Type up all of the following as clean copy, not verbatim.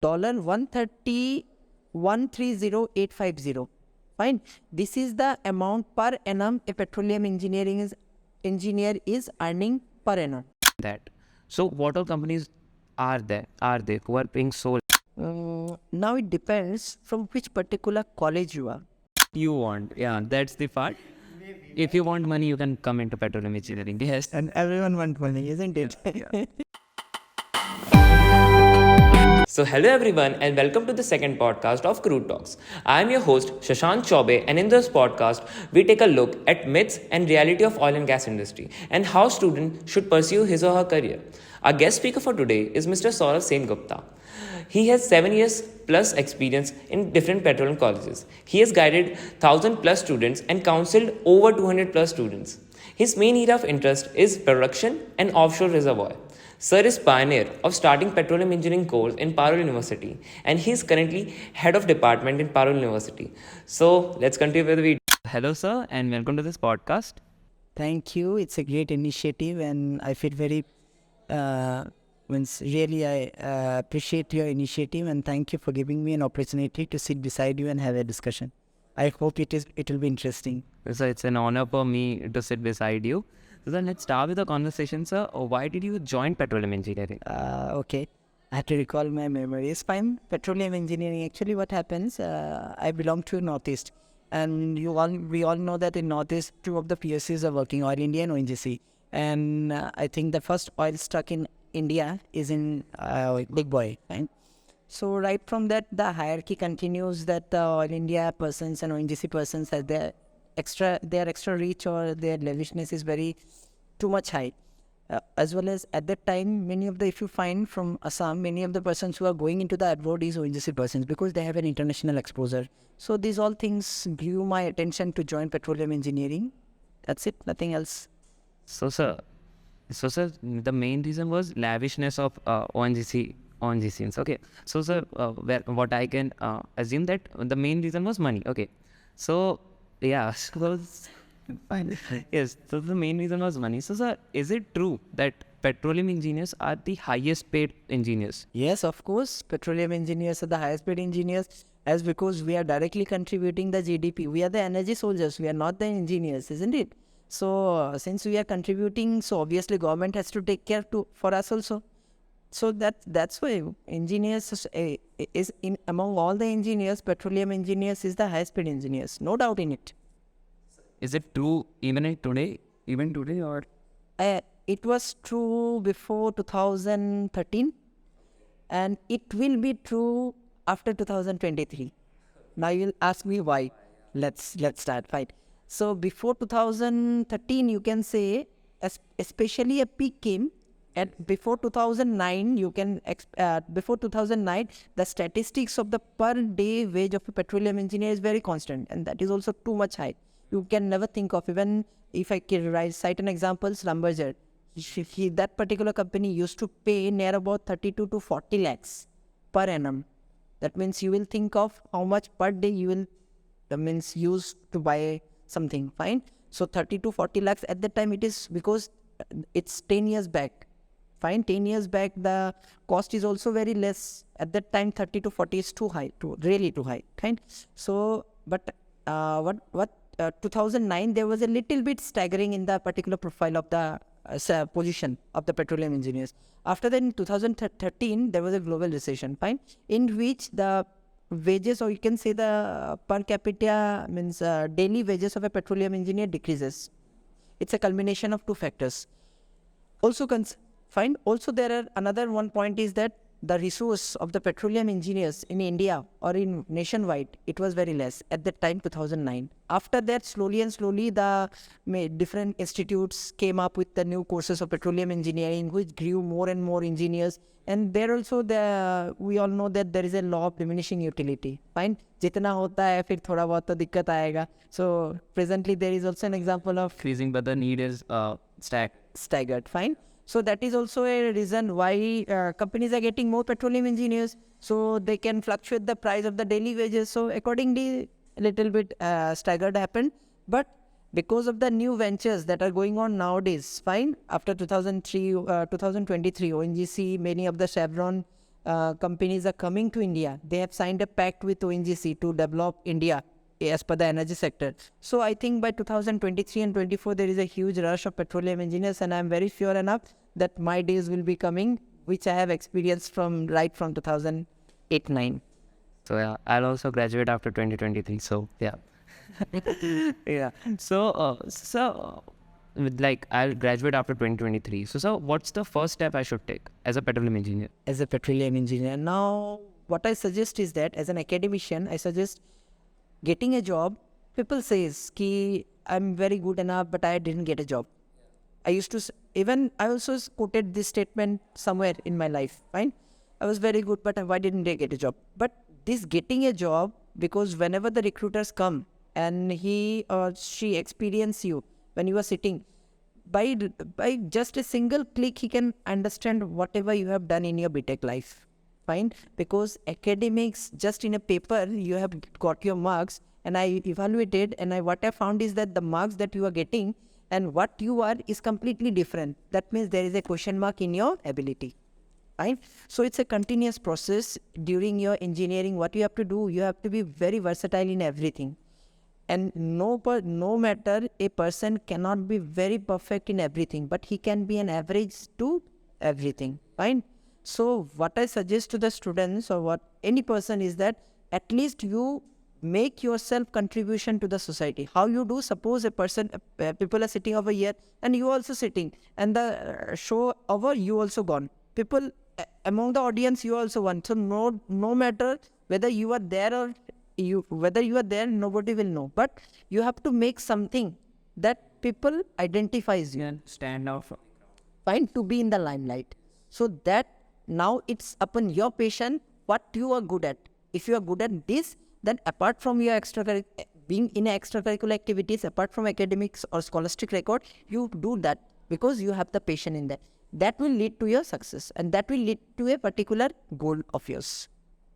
$130,130,850. Fine. This is the amount per annum a petroleum engineer is earning per annum. That. So what all companies are they who are paying so Now it depends from which particular college you are. you want? Yeah, that's the part. If you want money, you can come into petroleum engineering. Yes. And everyone wants money, isn't it? So hello everyone and welcome to the second podcast of Crude Talks. I am your host Shashant Choubey, and in this podcast we take a look at myths and reality of oil and gas industry and how students should pursue his or her career. Our guest speaker for today is Mr. Saurav Gupta. He has 7 years plus experience in different petroleum colleges. He has guided 1000 plus students and counseled over 200 plus students. His main area of interest is production and offshore reservoir. Sir is pioneer of starting petroleum engineering course in Parmar University, and he is currently head of department in Parmar University. So let's continue with the video. Hello, sir, and welcome to this podcast. Thank you. It's a great initiative, and I feel very really I appreciate your initiative, and thank you for giving me an opportunity to sit beside you and have a discussion. I hope it will be interesting. So it's an honor for me to sit beside you. So then let's start with the conversation, sir. Why did you join petroleum engineering? Okay. I have to recall my memories. Fine. Petroleum engineering. Actually, what happens? I belong to Northeast, and we all know that in Northeast, two of the PSCs are working: Oil India and ONGC. And I think the first oil stock in India is in Big Boy. Right? So right from that, the hierarchy continues that the Oil India persons and ONGC persons have their extra reach, or their lavishness is very too much high. As well as at that time, if you find from Assam, many of the persons who are going into the abroad is ONGC persons because they have an international exposure. So these all things drew my attention to join petroleum engineering. That's it, nothing else. So sir, the main reason was lavishness of ONGC. Okay. So sir, what I can assume that the main reason was money. Okay. So yeah, yes. So the main reason was money. So sir, is it true that petroleum engineers are the highest paid engineers? Yes, of course. Petroleum engineers are the highest paid engineers, as because we are directly contributing the GDP. We are the energy soldiers. We are not the engineers, isn't it? So since we are contributing, so obviously government has to take care for us also. So that's why engineers is in among all the engineers, petroleum engineers is the highest paid engineers. No doubt in it. Is it true even today, or? It was true before 2013, and it will be true after 2023. Now you'll ask me why. Let's start. Fine. So before 2013, you can say, especially a peak came. And before 2009, before 2009, the statistics of the per day wage of a petroleum engineer is very constant, and that is also too much high. You can never think of, even if I can cite an example, Lumberger. That particular company used to pay near about 32 to 40 lakhs per annum. That means you will think of how much per day you will use to buy something. Fine. So 30 to 40 lakhs at that time, it is because it's 10 years back. Fine, 10 years back, the cost is also very less. At that time, 30 to 40 is too high, really too high. Kind. So, but 2009, there was a little bit staggering in the particular profile of the position of the petroleum engineers. After that, in 2013, there was a global recession, fine, in which the wages, or you can say the per capita, daily wages of a petroleum engineer decreases. It's a culmination of two factors. Also, fine. Also, there are another one point is that the resource of the petroleum engineers in India or in nationwide, it was very less at that time, 2009. After that, slowly, the different institutes came up with the new courses of petroleum engineering, which grew more and more engineers. And there also, we all know that there is a law of diminishing utility. Fine. Jitna hota hai, fir thoda bahut to dikkat aayega. So presently, there is also an example of increasing, but the need is staggered. Fine. So that is also a reason why companies are getting more petroleum engineers, so they can fluctuate the price of the daily wages. So accordingly, a little bit staggered happened. But because of the new ventures that are going on nowadays, fine, after 2023, ONGC, many of the Chevron companies are coming to India. They have signed a pact with ONGC to develop India as per the energy sector. So I think by 2023 and 24, there is a huge rush of petroleum engineers, and I'm very sure enough that my days will be coming, which I have experienced from 2008-9. So yeah, I'll also graduate after 2023. So yeah. Yeah. I'll graduate after 2023. So what's the first step I should take as a petroleum engineer? As a petroleum engineer, now what I suggest is that as an academician, I suggest getting a job. People says ki I'm very good enough, but I didn't get a job. I used to I also quoted this statement somewhere in my life. Fine, I was very good, but why didn't I get a job? But this getting a job, because whenever the recruiters come and he or she experience you when you are sitting, by just a single click, he can understand whatever you have done in your BTech life. Fine, because academics, just in a paper, you have got your marks, and I evaluated, and what I found is that the marks that you are getting and what you are is completely different. That means there is a question mark in your ability. Fine. So it's a continuous process during your engineering. What you have to do, you have to be very versatile in everything. And no matter, a person cannot be very perfect in everything, but he can be an average to everything. Fine. So what I suggest to the students or what any person is that at least you make yourself contribution to the society. How you do? Suppose a person, people are sitting over here and you also sitting, and the show over, you also gone. People among the audience, you also want. So no matter whether you are there or whether you are there, nobody will know. But you have to make something that people identifies you and stand out from. Fine, to be in the limelight. So that now it's upon your passion what you are good at. If you are good at this, then apart from your being in extracurricular activities, apart from academics or scholastic record, you do that because you have the passion in that. That will lead to your success, and that will lead to a particular goal of yours.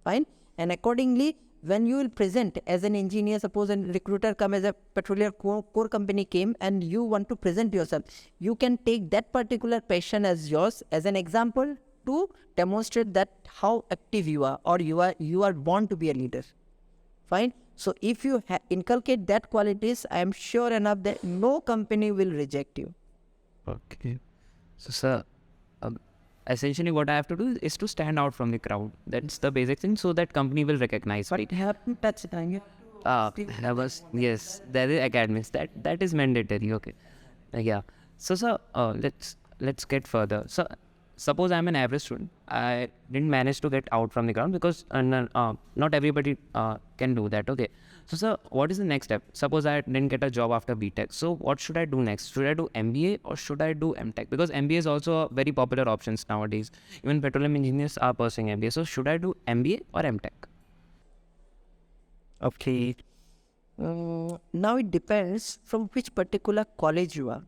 Fine. And accordingly, when you will present as an engineer, suppose a recruiter come as a petroleum core company came and you want to present yourself, you can take that particular passion as yours as an example to demonstrate that how active you are, or you are born to be a leader. Fine. So if you inculcate that qualities, I am sure enough that no company will reject you. Okay. So sir, essentially what I have to do is to stand out from the crowd. That's the basic thing, so that company will recognize me. But have to touch time. Yes, there is academics. That is mandatory. Okay. Yeah. So sir, let's get further. So suppose I'm an average student. I didn't manage to get out from the ground because not everybody can do that. Okay. So sir, what is the next step? Suppose I didn't get a job after BTech. So what should I do next? Should I do MBA or should I do MTech? Because MBA is also a very popular option nowadays. Even petroleum engineers are pursuing MBA. So should I do MBA or MTech? Okay. Now it depends from which particular college you are.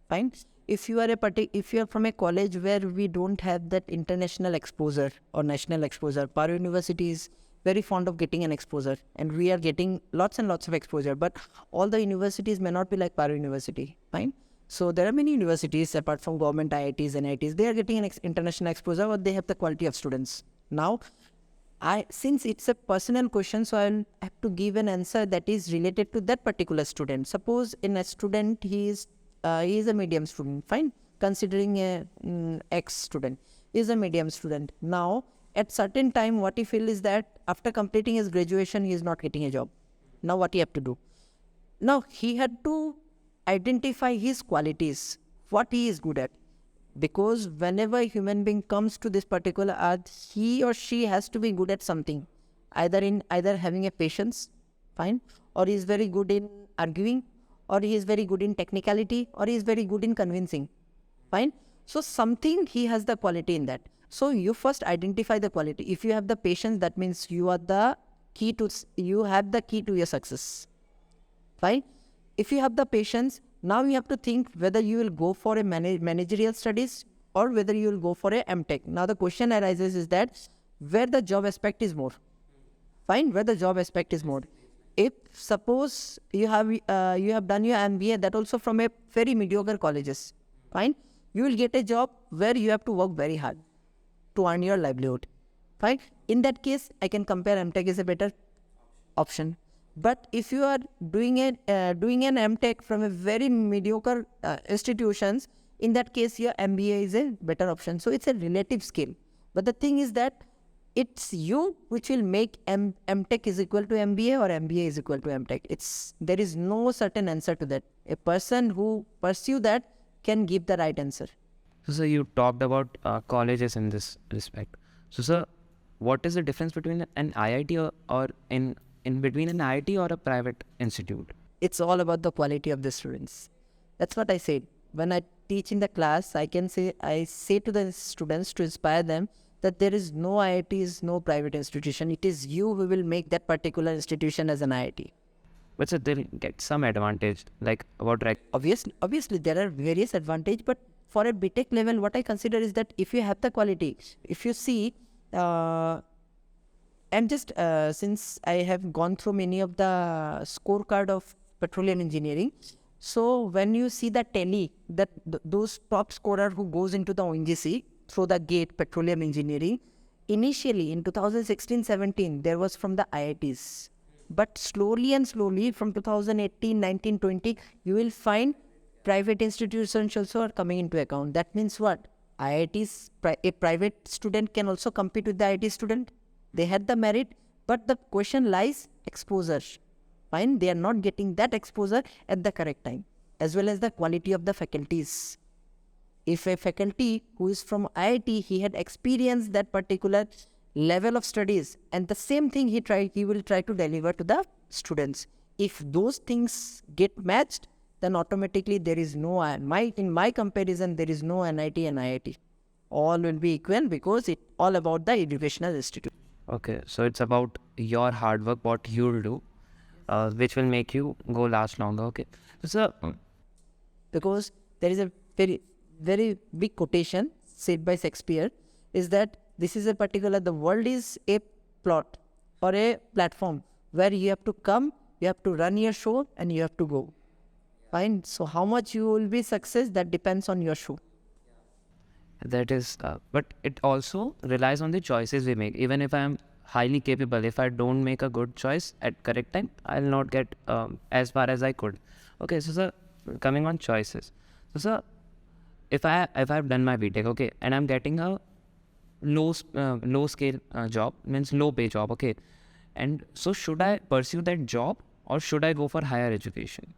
Fine. If you are from a college where we don't have that international exposure or national exposure, Paro University is very fond of getting an exposure, and we are getting lots and lots of exposure. But all the universities may not be like Paro University. Fine. So there are many universities apart from government IITs and IITs. They are getting an international exposure, or they have the quality of students. Now, since it's a personal question, so I'll have to give an answer that is related to that particular student. Suppose in a student, he is a medium student. Fine. Considering a ex student is a medium student. Now, at certain time, what he feels is that after completing his graduation, he is not getting a job. Now, what he have to do? Now, he had to identify his qualities, what he is good at. Because whenever a human being comes to this particular earth, he or she has to be good at something. Either having a patience, fine, or he is very good in arguing, or he is very good in technicality, or he is very good in convincing. Fine. So something he has the quality in that. So you first identify the quality. If you have the patience, that means you have the key to your success. Fine. If you have the patience, now you have to think whether you will go for a managerial studies or whether you will go for a MTech. Now the question arises is that where the job aspect is more. Fine. Where the job aspect is more. If suppose you have done your MBA, that also from a very mediocre colleges. Fine. You will get a job where you have to work very hard to earn your livelihood. Fine. In that case, I can compare MTech is a better option. But if you are doing an MTech from a very mediocre institutions, in that case, your MBA is a better option. So it's a relative skill. But the thing is that it's you which will make MTech is equal to MBA or MBA is equal to MTech. There is no certain answer to that. A person who pursue that can give the right answer. So, sir, you talked about colleges in this respect. So, sir, what is the difference between an IIT or in between an IIT or a private institute? It's all about the quality of the students. That's what I said. When I teach in the class, I say to the students to inspire them that there is no IITs, no private institution. It is you who will make that particular institution as an IIT. But sir, they'll get some advantage, like about Obviously, there are various advantages, but for a BTech level, what I consider is that if you have the quality, if you see, I'm just, since I have gone through many of the scorecard of petroleum engineering, so when you see the tally, those top scorer who goes into the ONGC through the gate petroleum engineering, initially in 2016-17, there was from the IITs. But slowly and slowly from 2018, 19, 20, you will find private institutions also are coming into account. That means what? IITs, a private student can also compete with the IIT student. They had the merit, but the question lies exposure. Fine, they are not getting that exposure at the correct time, as well as the quality of the faculties. If a faculty who is from IIT, he had experienced that particular level of studies, and the same thing he will try to deliver to the students. If those things get matched, then automatically there is no, in my comparison, there is no NIT and IIT. All will be equal because it's all about the educational institute. Okay, so it's about your hard work, what you'll do, which will make you go last longer. Okay, so sir, because there is a very, very big quotation said by Shakespeare, is that this is the world is a plot or a platform where you have to come, you have to run your show and you have to go. Fine. So how much you will be success, that depends on your show. that is, but it also relies on the choices we make. Even if I am highly capable, if I don't make a good choice at correct time, I'll not get as far as I could. Okay, so sir, coming on choices. So sir, if I've done my BTech, okay, and I'm getting a low scale job, means low pay job, okay, and so should I pursue that job or should I go for higher education?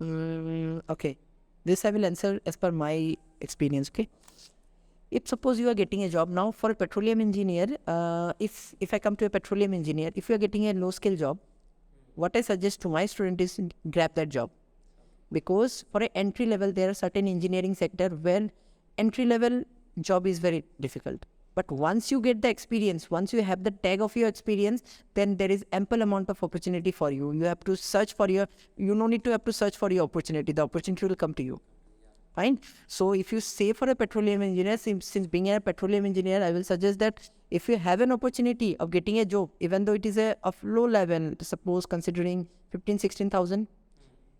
Okay, this I will answer as per my experience. Okay, if suppose you are getting a job now for a petroleum engineer, if I come to a petroleum engineer, if you are getting a low skill job, what I suggest to my student is grab that job, because for an entry level there are certain engineering sector where entry level job is very difficult. But once you get the experience, once you have the tag of your experience, then there is ample amount of opportunity for you. You have to search for you no need to have to search for your opportunity. The opportunity will come to you. Fine. So if you say for a petroleum engineer, since being a petroleum engineer, I will suggest that if you have an opportunity of getting a job, even though it is of low level, suppose considering 15,000-16,000,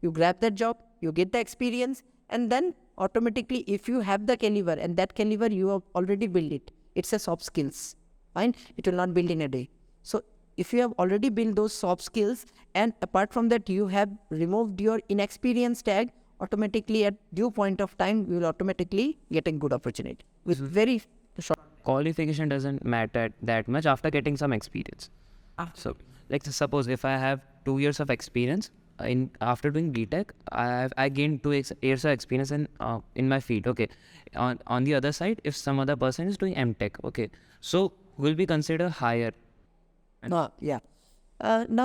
you grab that job, you get the experience, and then automatically if you have the caliber, and that caliber you have already built it, it's a soft skills. Fine. It will not build in a day. So if you have already built those soft skills, and apart from that you have removed your inexperience tag, automatically at due point of time you will automatically get a good opportunity with very short. Qualification doesn't matter that much after getting some experience. So like suppose if I have 2 years of experience after doing BTech, I gained 2 years of experience in my field. Okay, on the other side, if some other person is doing MTech, okay, so will be considered higher. Now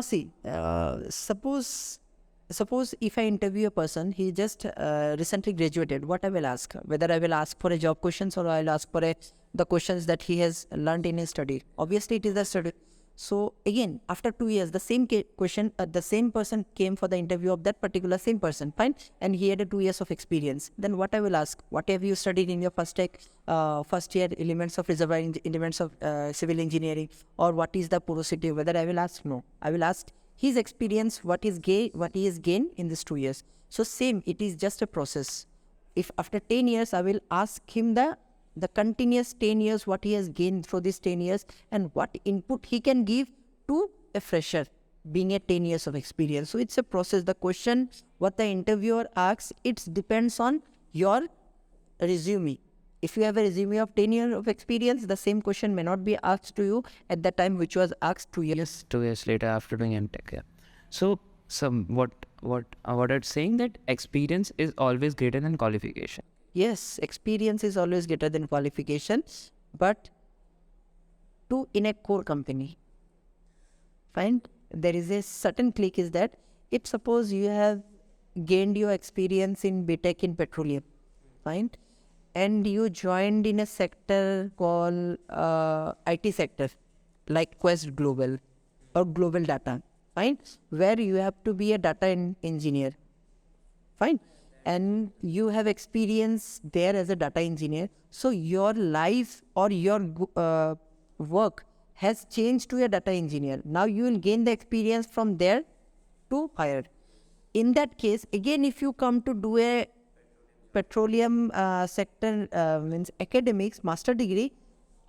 see, suppose if I interview a person, he just recently graduated, what I will ask? Whether I will ask for a job questions or I will ask for the questions that he has learned in his study. Obviously, it is the study. So again, after 2 years, the same question, the same person came for the interview of that particular same person, fine, and he had 2 years of experience. Then what I will ask? What have you studied in your first year? Elements of reservoir, elements of civil engineering, or what is the porosity? Whether I will ask? No, I will ask his experience, what he has gained in these 2 years. So same, it is just a process. If after 10 years, I will ask him the the continuous 10 years, what he has gained through these 10 years, and what input he can give to a fresher being a 10 years of experience. So it's a process. The question what the interviewer asks, it depends on your resume. If you have a resume of 10 years of experience, the same question may not be asked to you at the time which was asked 2 years. 2 years later after doing MTech. Yeah. So what it's saying that experience is always greater than qualification. Yes, experience is always greater than qualification, but in a core company. Fine. There is a certain click is that if suppose you have gained your experience in BTech in petroleum, fine, and you joined in a sector called IT sector, like Quest Global or Global Data, fine, where you have to be a data engineer, fine, and you have experience there as a data engineer. So your life or your work has changed to a data engineer. Now you will gain the experience from there to higher. In that case, again, if you come to do a petroleum sector means academics, master degree,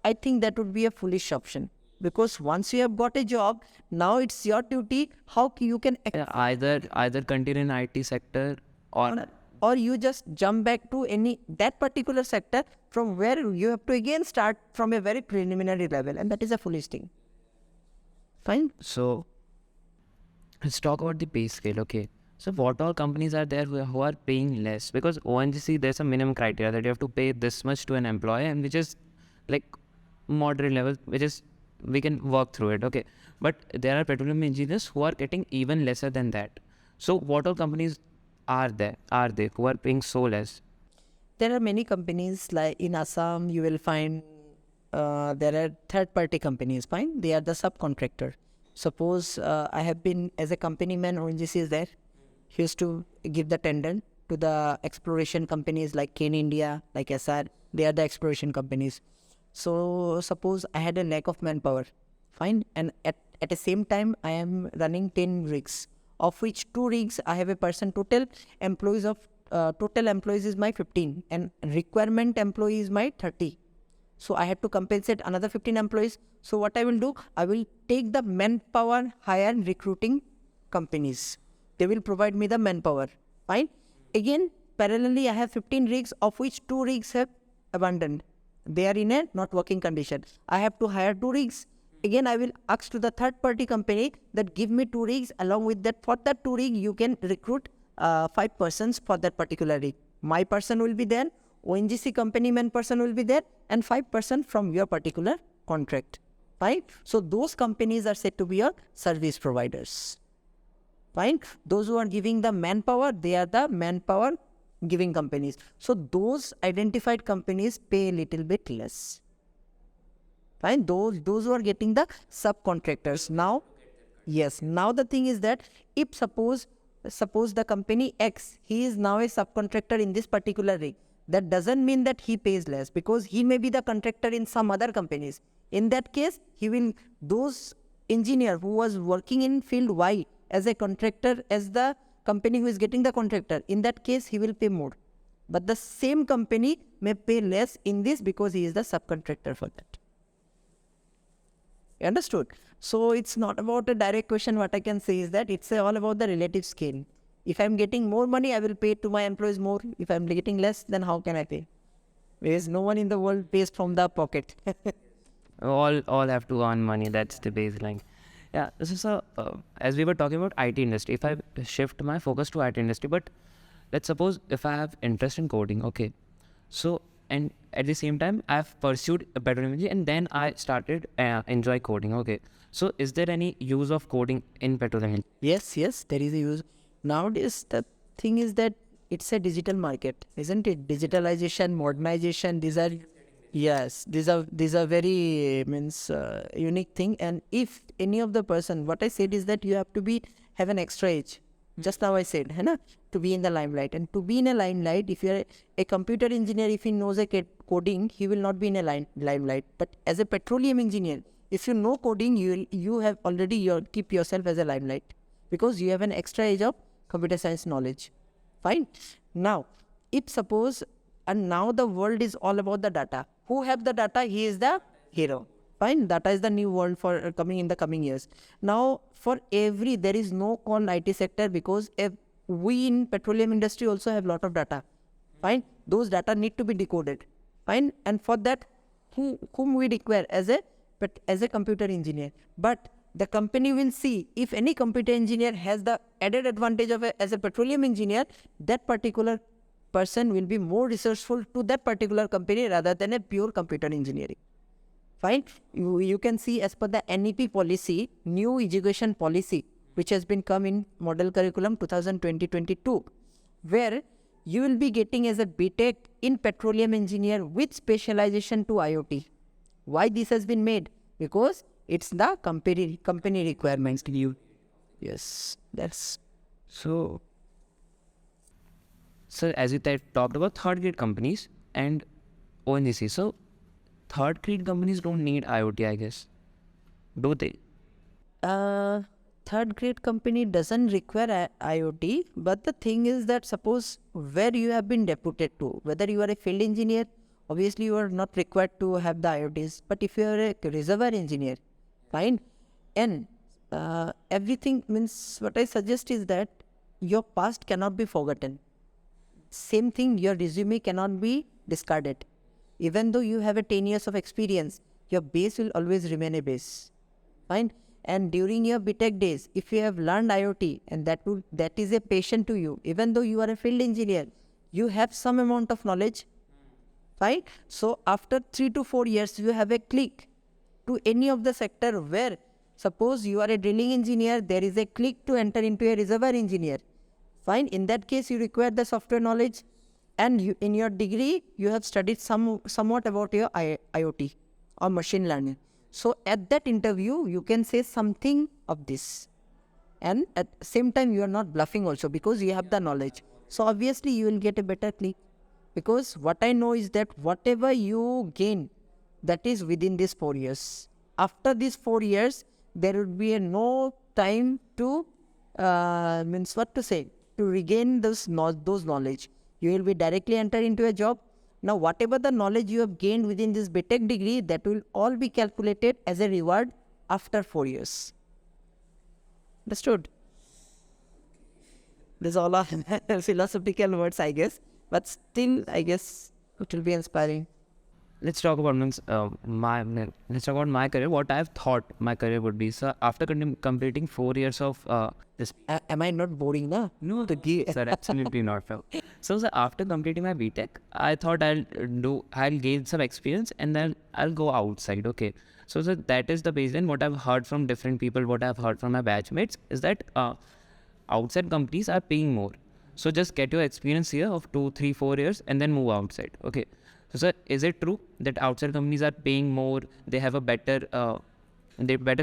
I think that would be a foolish option. Because once you have got a job, now it's your duty how you can Yeah, either continue in IT sector or you just jump back to that particular sector from where you have to again start from a very preliminary level, and that is a foolish thing. Fine. So let's talk about the pay scale. Okay. So what all companies are there who are paying less? Because ONGC, there's a minimum criteria that you have to pay this much to an employee, and which is like moderate level, which is we can work through it. Okay. But there are petroleum engineers who are getting even lesser than that. So what all companies are they who are paying so less? There are many companies like in Assam, you will find there are third-party companies, fine. They are the subcontractor. Suppose I have been as a company man, ONGC is there. He used to give the tender to the exploration companies like Ken India, like SR. They are the exploration companies. So suppose I had a lack of manpower, fine. And at the same time, I am running 10 rigs, of which 2 rigs I have a person total employees is my 15 and requirement employee is my 30. So I have to compensate another 15 employees. So what I will do, I will take the manpower hire recruiting companies. They will provide me the manpower. Fine. Again, parallelly, I have 15 rigs, of which 2 rigs have abandoned. They are in a not working condition. I have to hire 2 rigs. Again, I will ask to the third party company that give me 2 rigs. Along with that, for that 2 rig, you can recruit 5 persons for that particular rig. My person will be there, ONGC company man person will be there, and 5% from your particular contract. Fine. So those companies are said to be your service providers. Fine. Those who are giving the manpower, they are the manpower giving companies. So those identified companies pay a little bit less. Fine. Those who are getting the subcontractors. Now, yes. Now the thing is that if suppose the company X, he is now a subcontractor in this particular rig. That doesn't mean that he pays less, because he may be the contractor in some other companies. In that case, those engineer who was working in field Y as a contractor, as the company who is getting the contractor, in that case, he will pay more. But the same company may pay less in this because he is the subcontractor for that. You understood? So it's not about a direct question. What I can say is that it's all about the relative scale. If I'm getting more money, I will pay to my employees more. If I'm getting less, then how can I pay? Because no one in the world pays from the pocket. all have to earn money. That's the baseline. Yeah. So as we were talking about IT industry, if I shift my focus to IT industry, but let's suppose if I have interest in coding, okay. So and at the same time, I've pursued a petroleum engineering, and then I started enjoy coding. Okay. So is there any use of coding in petroleum engineering? Yes, there is a use. Nowadays, the thing is that it's a digital market, isn't it? Digitalization, modernization, these are very unique thing. And if any of the person, what I said is that you have to have an extra age. Just now I said, to be in the limelight. And to be in a limelight, if you're a computer engineer, if he knows a coding, he will not be in a limelight. But as a petroleum engineer, if you know coding, you have already keep yourself as a limelight, because you have an extra age of computer science knowledge. Fine. Now, if suppose, and now the world is all about the data. Who have the data, he is the hero. Fine, data is the new world for coming in the coming years. Now, for every, there is no call IT sector, because if we in petroleum industry also have lot of data. Fine, those data need to be decoded. Fine, and for that, whom we require as a computer engineer. But the company will see, if any computer engineer has the added advantage of as a petroleum engineer, that particular person will be more resourceful to that particular company rather than a pure computer engineering. Fine. You can see, as per the NEP policy, new education policy, which has been come in model curriculum 2020-22, where you will be getting as a BTech in petroleum engineer with specialization to IoT. Why this has been made? Because it's the company requirements. Yes, that's So, sir, as you talked about third grade companies and ONGC. So, third grade companies don't need IoT, I guess. Do they? third grade company doesn't require IoT, but the thing is that, suppose where you have been deputed to, whether you are a field engineer, obviously you are not required to have the IoTs. But if you are a reservoir engineer, fine, and everything means, what I suggest is that your past cannot be forgotten. Same thing, your resume cannot be discarded. Even though you have a 10 years of experience, your base will always remain a base. Fine. And during your BTech days, if you have learned IoT, and that is a passion to you, even though you are a field engineer, you have some amount of knowledge. Fine. So after 3 to 4 years, you have a click to any of the sector where, suppose you are a drilling engineer, there is a click to enter into a reservoir engineer. Fine. In that case, you require the software knowledge, and you, in your degree, you have studied somewhat about your IoT or machine learning. So at that interview, you can say something of this, and at the same time, you are not bluffing also, because you have the knowledge. So obviously, you will get a better click, because what I know is that whatever you gain, that is within these 4 years. After these 4 years, there will be no time to to regain those knowledge. You will be directly enter into a job. Now, whatever the knowledge you have gained within this BTech degree, that will all be calculated as a reward after 4 years. Understood? These all are philosophical words, I guess. But still, I guess it will be inspiring. Let's talk about my career. What I've thought my career would be. So after completing 4 years of this. Am I not boring, na? No, sir, absolutely not. So after completing my BTech, I thought I'll gain some experience and then I'll go outside. Okay. So that is the baseline. What I've heard from different people, what I've heard from my batchmates is that outside companies are paying more. So just get your experience here of 2, 3, 4 years and then move outside. Okay. So sir, is it true that outside companies are paying more? They have a better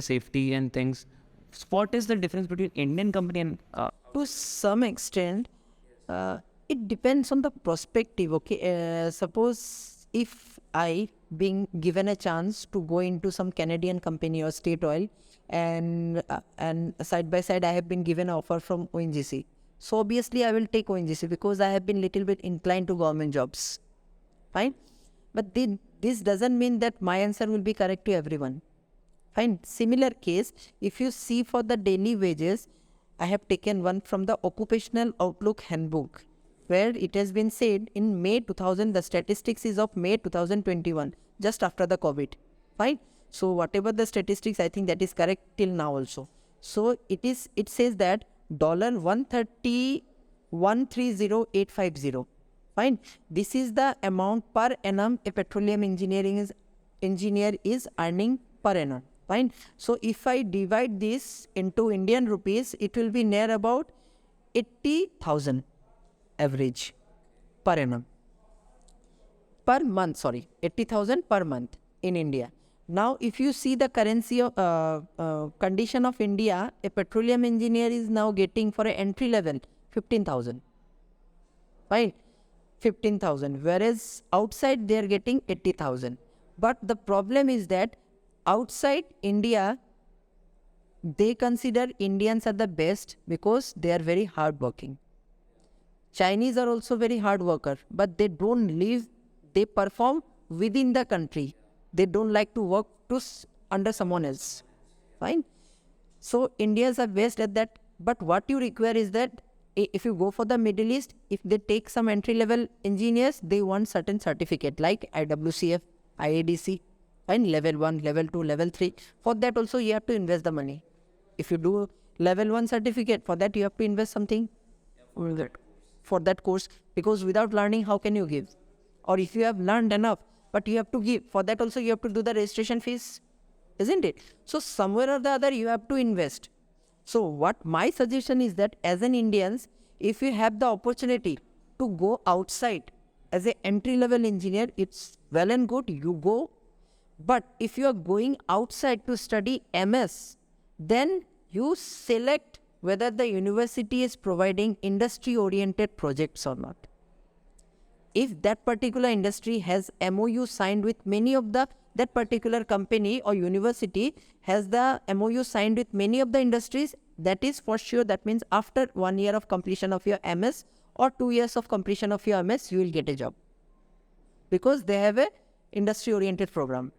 safety and things. So what is the difference between Indian company and to some extent, it depends on the perspective. Okay, suppose if I being given a chance to go into some Canadian company or state oil, and side by side I have been given an offer from ONGC. So obviously I will take ONGC, because I have been little bit inclined to government jobs. Fine, but this doesn't mean that my answer will be correct to everyone. Fine. Similar case, if you see for the daily wages, I have taken one from the Occupational Outlook Handbook, where it has been said in May 2000, the statistics is of May 2021, just after the COVID. Fine. So whatever the statistics, I think that is correct till now also. So it says that $130,130,850. Fine. This is the amount per annum a petroleum engineer is earning per annum. Fine. So if I divide this into Indian rupees, it will be near about 80,000 average per annum. Per month, sorry, 80,000 per month in India. Now, if you see the currency of condition of India, a petroleum engineer is now getting for an entry level 15,000. Fine. 15,000, whereas outside they are getting 80,000. But the problem is that outside India, they consider Indians are the best because they are very hardworking. Chinese are also very hard worker, but they don't live, they perform within the country. They don't like to work under someone else. Fine. So Indians are best at that. But what you require is that if you go for the Middle East, if they take some entry-level engineers, they want certain certificate like IWCF, IADC, and level 1, level 2, level 3. For that also you have to invest the money. If you do level 1 certificate, for that you have to invest something for that course, because without learning, how can you give? Or if you have learned enough, but you have to give, for that also you have to do the registration fees, isn't it? So somewhere or the other you have to invest. So what my suggestion is that as an Indians, if you have the opportunity to go outside as an entry-level engineer, it's well and good, you go. But if you are going outside to study MS, then you select whether the university is providing industry-oriented projects or not. If that particular industry has MOU signed with many of that particular company or university has the MOU signed with many of the industries, that is for sure, that means after 1 year of completion of your MS or 2 years of completion of your MS, you will get a job. Because they have a industry-oriented program.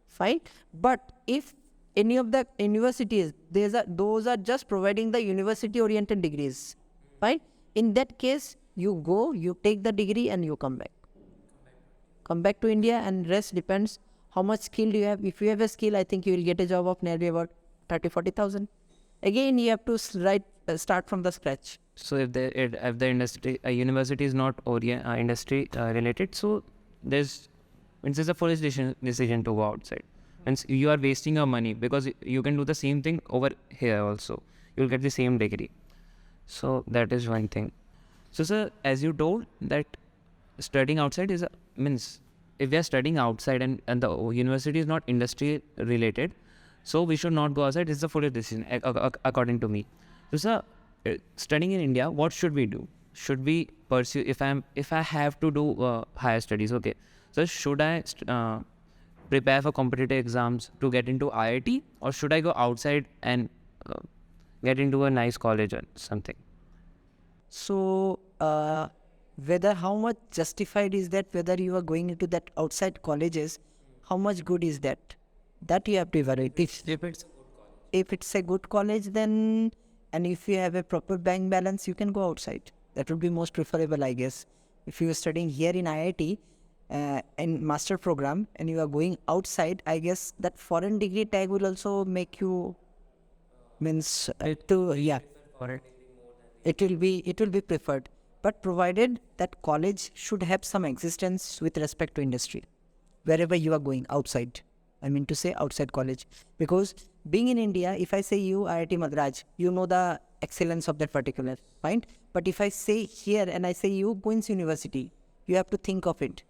Fine. But if any of the universities, those are just providing the university-oriented degrees. Fine. In that case, you go, you take the degree and you come back. Come back to India, and rest depends how much skill you have. If you have a skill, I think you will get a job of nearly about 30,000-40,000. Again, you have to start from the scratch. So if the industry university is not industry related, so it's a foolish decision to go outside. And you are wasting your money, because you can do the same thing over here also. You'll get the same degree. So that is one thing. So sir, as you told that studying outside means if we are studying outside and the university is not industry related, so we should not go outside. It's a foolish decision according to me. So sir, studying in India, what should we do? Should we pursue, if I have to do higher studies, okay, so should I prepare for competitive exams to get into IIT, or should I go outside and get into a nice college or something? So whether how much justified is that, whether you are going into that outside colleges, how much good is that? That you have to evaluate. If it's a good college, then, and if you have a proper bank balance, you can go outside. That would be most preferable, I guess. If you are studying here in IIT in master program and you are going outside, I guess that foreign degree tag will also make you it will be preferred. But provided that college should have some existence with respect to industry, wherever you are going outside. I mean to say outside college. Because being in India, if I say you IIT Madras, you know the excellence of that particular point. But if I say here and I say you Queen's University, you have to think of it.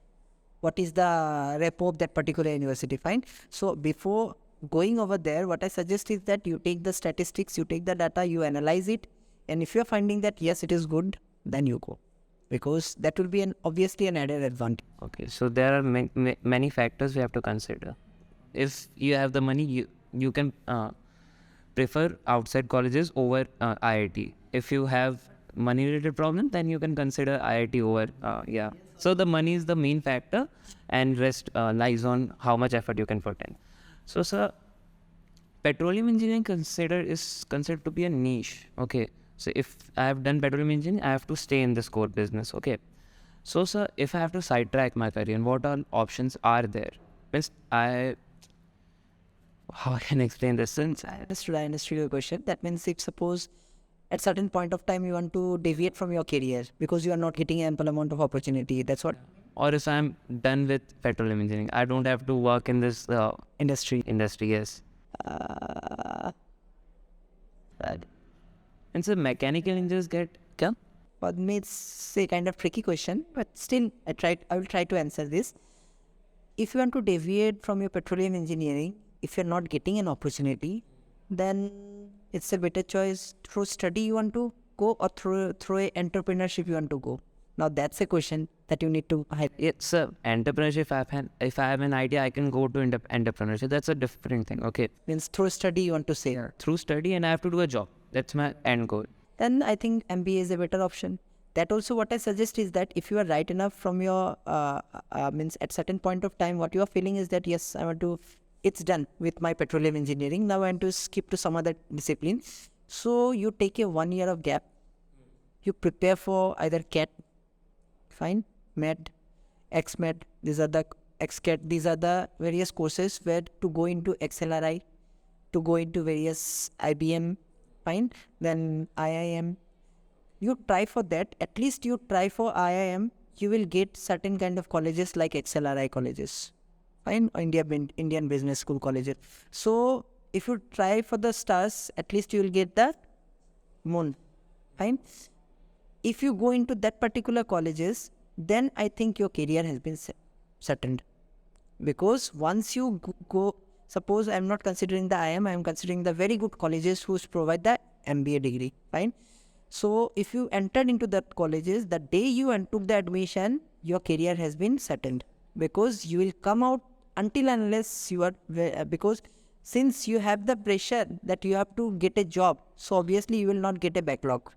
What is the repo of that particular university, fine? So before going over there, what I suggest is that you take the statistics, you take the data, you analyze it. And if you are finding that yes, it is good, then you go. Because that will be obviously an added advantage. Okay, so there are many factors we have to consider. If you have the money, you can prefer outside colleges over IIT. If you have money related problem, then you can consider IIT over So the money is the main factor, and rest lies on how much effort you can put in. So sir, petroleum engineering is considered to be a niche. Okay, so if I have done petroleum engineering, I have to stay in this core business. Okay, so sir, if I have to sidetrack my career, what all options are there? How I can explain this? Since I understood your question. That means if suppose at certain point of time you want to deviate from your career because you are not getting ample amount of opportunity, that's what? Or if I'm done with petroleum engineering, I don't have to work in this industry, yes. And so mechanical engineers get kya? For me, it's a kind of tricky question, but still I will try to answer this. If you want to deviate from your petroleum engineering, if you're not getting an opportunity, then it's a better choice through study you want to go, or through a entrepreneurship you want to go. Now that's a question that you need to hide. It's entrepreneurship. If I have an idea, I can go to entrepreneurship. That's a different thing. Okay. Means through study you want to say. Through study, and I have to do a job. That's my end goal. Then I think MBA is a better option. that also what I suggest is that if you are right enough from your means at certain point of time, what you are feeling is that yes, I want to, it's done with my petroleum engineering. Now I want to skip to some other discipline. So you take a 1 year of gap. You prepare for either CAT, fine, MED, XMED. These are the XCAT. These are the various courses where to go into XLRI, to go into various IBM, fine. Then IIM. You try for that. At least you try for IIM. You will get certain kind of colleges like XLRI colleges, fine, or Indian Business School colleges. So if you try for the stars, at least you will get the moon, fine. If you go into that particular colleges, then I think your career has been settled. Because once you go, suppose I am not considering the IIM, I am considering the very good colleges who provide the MBA degree, fine. So if you entered into that colleges, the day you took the admission, your career has been settled. Because you will come out until unless you are, because since you have the pressure that you have to get a job, so obviously you will not get a backlog.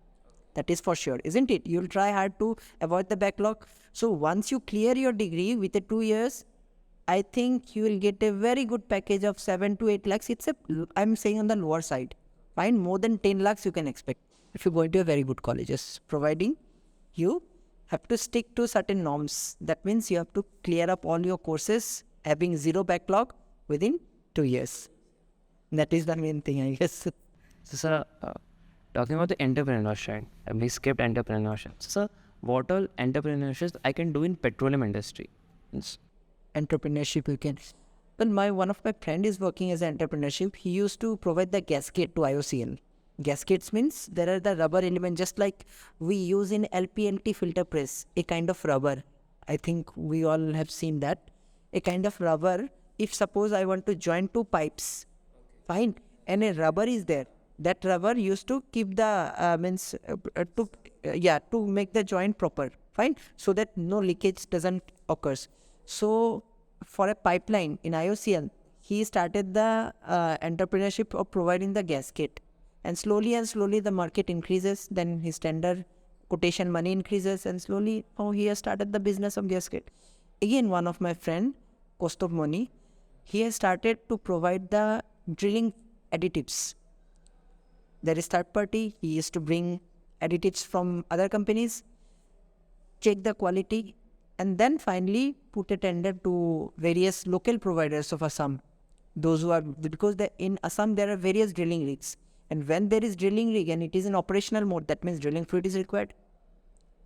That is for sure, isn't it? You will try hard to avoid the backlog. So once you clear your degree with a 2 years, I think you will get a very good package of 7 to 8 lakhs. I'm saying on the lower side. Fine, more than 10 lakhs you can expect if you go into a very good colleges, providing you have to stick to certain norms. That means you have to clear up all your courses, having zero backlog within 2 years. That is the main thing, I guess. So, sir, talking about the entrepreneurship, we skipped entrepreneurship. So, sir, what all entrepreneurships I can do in petroleum industry? Entrepreneurship you can. Well, one of my friend is working as an entrepreneurship. He used to provide the gasket to IOCL. Gaskets means there are the rubber element, just like we use in LPNT filter press, a kind of rubber. I think we all have seen that. A kind of rubber. If suppose I want to join two pipes, fine, and a rubber is there. That rubber used to keep the to make the joint proper, fine, so that no leakage doesn't occurs. So for a pipeline in IOCL, he started the entrepreneurship of providing the gasket, and slowly the market increases. Then his tender quotation money increases, and slowly he has started the business of gasket. Again, one of my friend, Kostov Moni, he has started to provide the drilling additives. There is third party. He used to bring additives from other companies, check the quality, and then finally put a tender to various local providers of Assam. Those who are, because in Assam there are various drilling rigs, and when there is drilling rig and it is in operational mode, that means drilling fluid is required,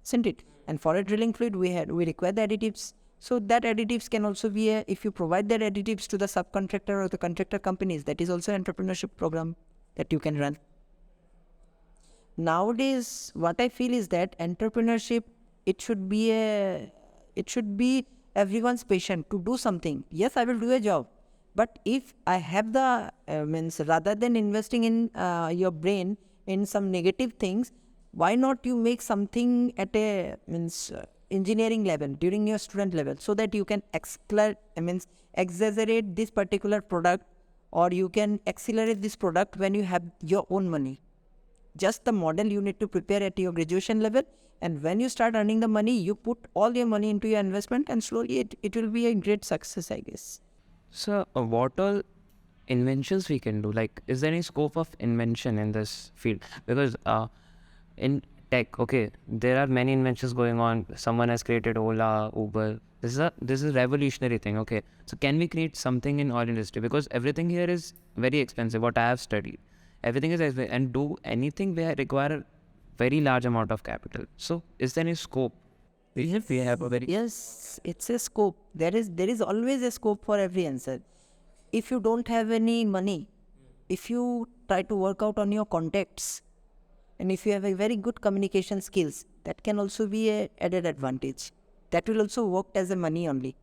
isn't it? And for a drilling fluid, we require the additives. So that additives can also be if you provide that additives to the subcontractor or the contractor companies, that is also an entrepreneurship program that you can run. Nowadays, what I feel is that entrepreneurship, it should be everyone's passion to do something. Yes, I will do a job, but if I have the rather than investing in your brain in some negative things, why not you make something at a engineering level during your student level, so that you can exaggerate this particular product, or you can accelerate this product when you have your own money. Just the model you need to prepare at your graduation level, and when you start earning the money, you put all your money into your investment, and slowly it will be a great success, I guess. So, what all inventions we can do? Like, is there any scope of invention in this field? Because in tech, okay, there are many inventions going on. Someone has created Ola, Uber. This is a revolutionary thing, okay. So, can we create something in oil industry? Because everything here is very expensive, what I have studied. Everything is expensive, and do anything they require a very large amount of capital. So, is there any scope? We have a very... Yes, it's a scope. There is always a scope for every answer. If you don't have any money, if you try to work out on your contacts, and if you have a very good communication skills, that can also be a added advantage. That will also work as a money only.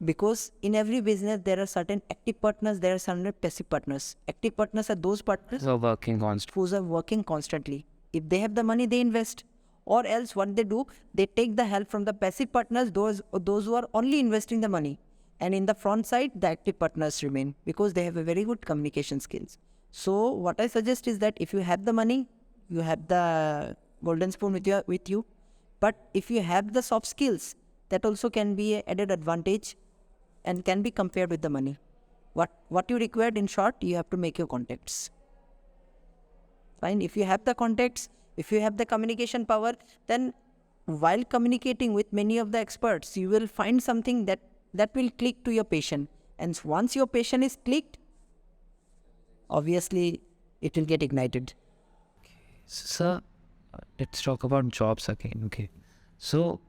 Because in every business, there are certain active partners, there are certain passive partners. Active partners are those partners So, working constantly. who are working constantly. If they have the money, they invest. Or else what they do, they take the help from the passive partners, those who are only investing the money. And in the front side, the active partners remain, because they have a very good communication skills. So what I suggest is that if you have the money, you have the golden spoon with you, But if you have the soft skills, that also can be an added advantage and can be compared with the money. What you required, in short, you have to make your contacts. Fine. If you have the contacts, if you have the communication power, then while communicating with many of the experts, you will find something that will click to your patient. And once your patient is clicked, obviously it will get ignited. Sir, let's talk about jobs again. Okay. So,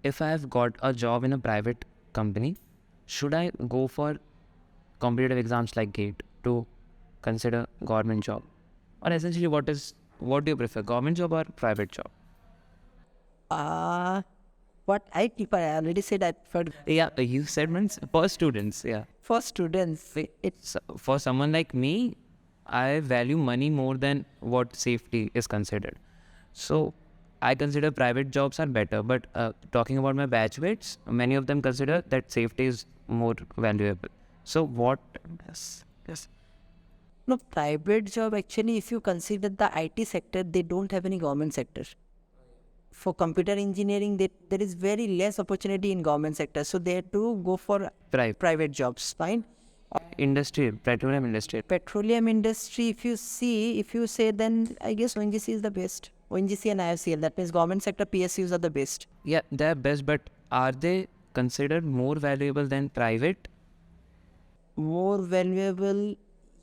if I have got a job in a private company, should I go for competitive exams like GATE to consider government job? Or essentially, what do you prefer, government job or private job? What I prefer, I already said I prefer Yeah, you said means for students. Yeah. for students. It's So for someone like me, I value money more than what safety is considered. So I consider private jobs are better. But talking about my batchmates, many of them consider that safety is more valuable. So what? Yes. no private job. Actually, if you consider the IT sector, they don't have any government sector. For computer engineering, there is very less opportunity in government sector, so they have to go for private jobs. Fine. Industry, petroleum industry. Petroleum industry, if you say, then I guess ONGC is the best. ONGC and IFCL, that means government sector PSUs are the best. Yeah, they're best, but are they considered more valuable than private? More valuable.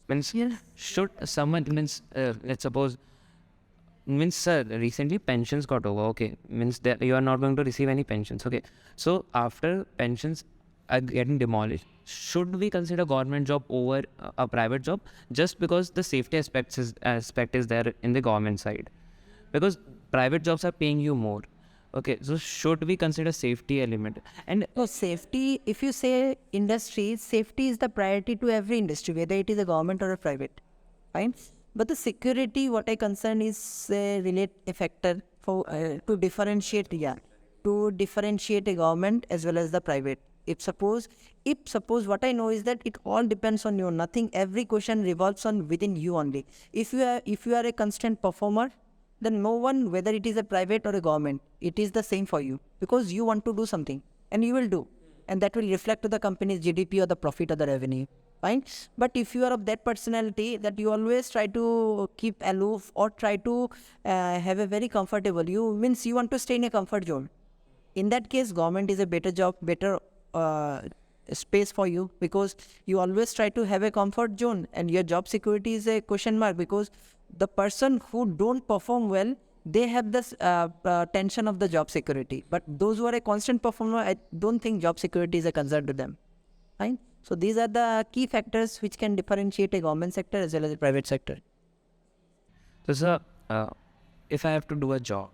Means should someone means let's suppose means sir recently pensions got over, okay, means that you are not going to receive any pensions, okay, so after pensions are getting demolished, should we consider government job over a private job just because the safety aspect is there in the government side, because private jobs are paying you more, okay, so should we consider safety element? And No, safety, if you say industry, safety is the priority to every industry, whether it is a government or a private. Fine. But the security, what I concern is a factor for to differentiate, to differentiate a government as well as the private. If suppose what I know is that it all depends on you. Nothing, every question revolves on within you only. If you are a constant performer, then no one, whether it is a private or a government, it is the same for you, because you want to do something and you will do, and that will reflect to the company's GDP or the profit or the revenue. Fine. But if you are of that personality that you always try to keep aloof or try to have a very comfortable, you means you want to stay in a comfort zone. In that case, government is a better job, better space for you, because you always try to have a comfort zone, and your job security is a question mark, because the person who don't perform well, they have this tension of the job security. But those who are a constant performer, I don't think job security is a concern to them. Fine. So these are the key factors which can differentiate a government sector as well as a private sector. so sir, if I have to do a job,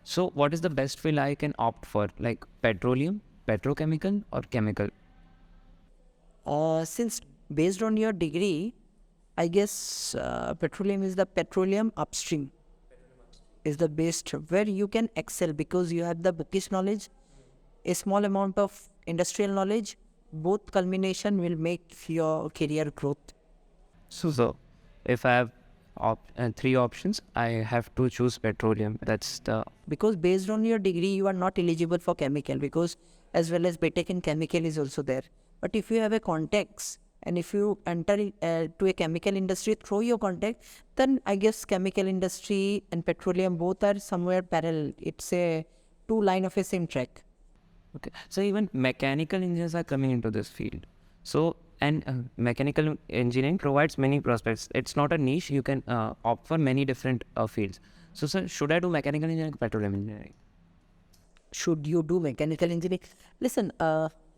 so what is the best field I can opt for, like petroleum, petrochemical or chemical? Since based on your degree, I guess petroleum is the petroleum upstream is the best where you can excel, because you have the bookish knowledge, a small amount of industrial knowledge. Both culmination will make your career growth. So if I have three options, I have to choose petroleum. That's the Because based on your degree, you are not eligible for chemical, because as well as BTech in chemical is also there. But if you have a contacts, and if you enter to a chemical industry through your contact, then I guess chemical industry and petroleum both are somewhere parallel. It's a two line of a same track. okay. So even mechanical engineers are coming into this field. So and mechanical engineering provides many prospects. It's not a niche. You can opt for many different fields. So sir, should I do mechanical engineering or petroleum engineering? Should you do mechanical engineering? Listen,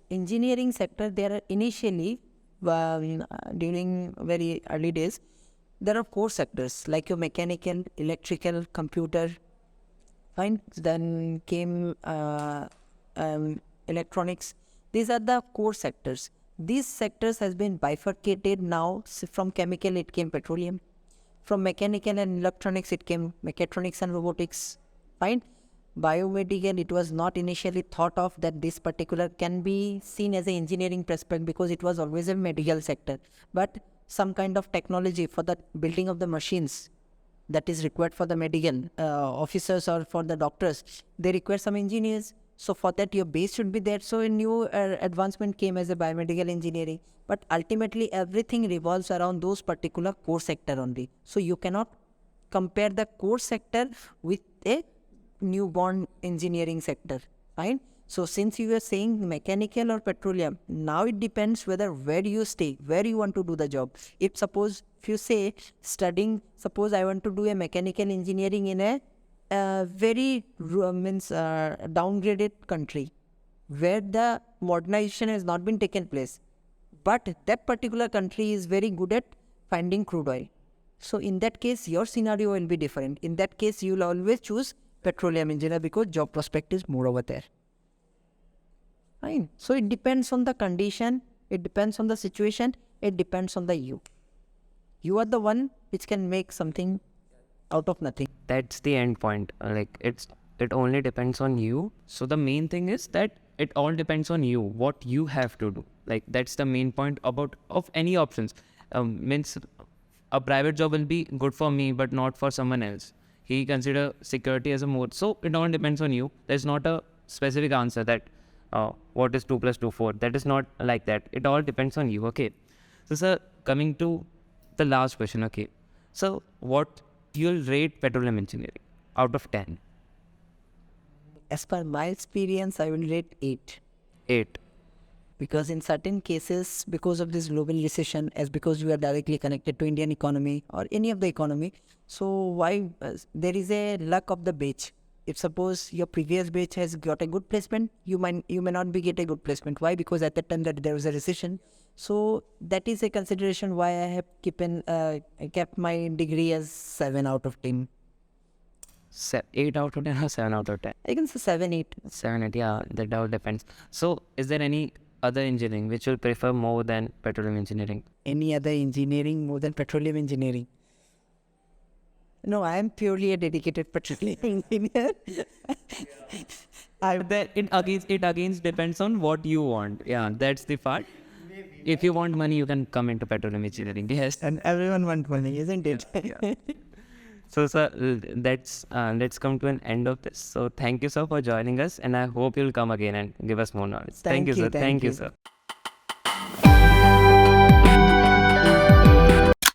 engineering sector, there are initially, during very early days, there are core sectors like your mechanical, electrical, computer. Fine. Then came electronics. These are the core sectors. These sectors has been bifurcated now. From chemical, it came petroleum. From mechanical and electronics, it came mechatronics and robotics. Fine. Biomedical, it was not initially thought of that this particular can be seen as an engineering prospect, because it was always a medical sector. But some kind of technology for the building of the machines, that is required for the medical officers or for the doctors, they require some engineers. So for that, your base should be there. So a new advancement came as a biomedical engineering. But ultimately, everything revolves around those particular core sector only. So you cannot compare the core sector with a newborn engineering sector. Fine. So since you are saying mechanical or petroleum, now it depends whether where you stay, where you want to do the job. If you say studying, suppose I want to do a mechanical engineering in a very downgraded country where the modernization has not been taken place, but that particular country is very good at finding crude oil. So in that case, your scenario will be different. In that case, you will always choose petroleum engineer because job prospect is more over there. Fine. So it depends on the condition, it depends on the situation, it depends on the you. You are the one which can make something out of nothing. That's the end point. It only depends on you. So the main thing is that it all depends on you, what you have to do. Like that's the main point of any options. Means a private job will be good for me, but not for someone else. He consider security as a more. So it all depends on you. There's not a specific answer that what is 2 plus 2 4. That is not like that. It all depends on you. Okay. So sir, coming to the last question. Okay. So what you'll rate petroleum engineering out of 10? As per my experience, I will rate 8. 8. Because in certain cases, because of this global recession, as because we are directly connected to Indian economy or any of the economy, so why there is a luck of the batch. If suppose your previous batch has got a good placement, you may not be get a good placement. Why? Because at that time that there was a recession. So that is a consideration why I have kept my degree as 7 out of 10. 8 out of 10 or 7 out of 10? I can say 7, 8. 7, 8, yeah, that all depends. So is there any other engineering which you prefer more than petroleum engineering? Any other engineering more than petroleum engineering? No, I am purely a dedicated petroleum engineer. It again depends on what you want. Yeah, that's the part. If you want money, you can come into petroleum engineering. Yes. And everyone wants money, isn't it? Yeah. So, sir, let's come to an end of this. So, thank you, sir, for joining us, and I hope you'll come again and give us more knowledge. Thank you, sir. Thank you, sir.